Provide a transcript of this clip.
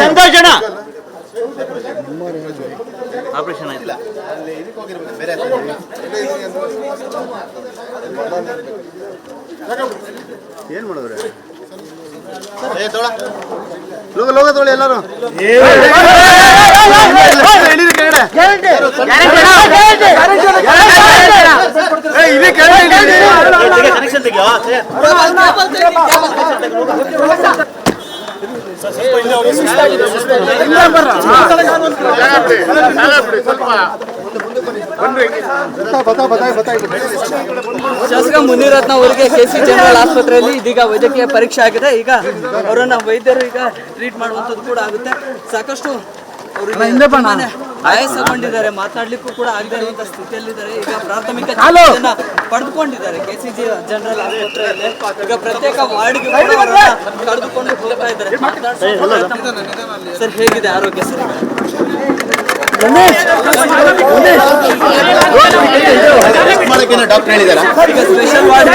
ಸಂತೋಷಣ operation ಆಯ್ತು. ಏನ್ ಮಾಡಿದ್ರೆ ಲೋಗ ತೊಳಿ ಎಲ್ಲರೂ ಕನೆಕ್ಷನ್ ತೆಗಿಯೋ ಶಾಸಕ ಮುನಿರತ್ನ ಅವರಿಗೆ ಕೆಸಿ ಜನರಲ್ ಆಸ್ಪತ್ರೆಯಲ್ಲಿ ಇದೀಗ ವೈದ್ಯಕೀಯ ಪರೀಕ್ಷೆ ಆಗಿದೆ. ಈಗ ಅವರನ್ನ ವೈದ್ಯರು ಈಗ ಟ್ರೀಟ್ ಮಾಡುವಂಥದ್ದು ಕೂಡ ಆಗುತ್ತೆ. ಸಾಕಷ್ಟು ಆಯಾಸಗೊಂಡಿದ್ದಾರೆ, ಮಾತನಾಡ್ಲಿಕ್ಕೂ ಕೂಡ ಆಗದೆ ಇರುವಂತ ಸ್ಥಿತಿಯಲ್ಲಿದ್ದಾರೆ. ಈಗ ಪ್ರಾಥಮಿಕ ಚಿಕಿತ್ಸೆಯನ್ನ ಪಡೆದುಕೊಂಡಿದ್ದಾರೆ ಕೆಸಿಜಿ ಜನರಲ್ ಆಸ್ಪತ್ರೆಯಲ್ಲಿ. ಈಗ ಪ್ರತ್ಯೇಕ ವಾರ್ಡ್ಗೆ ಕಳೆದುಕೊಂಡು ಹೋಗ್ತಾ ಇದ್ದಾರೆ. ಸರ್, ಹೇಗಿದೆ ಆರೋಗ್ಯ ಸರ್? ಡಾಕ್ಟರ್ ಹೇಳಿದಾರ ಈಗ ಸ್ಪೆಷಲ್ ವಾರ್ಡ್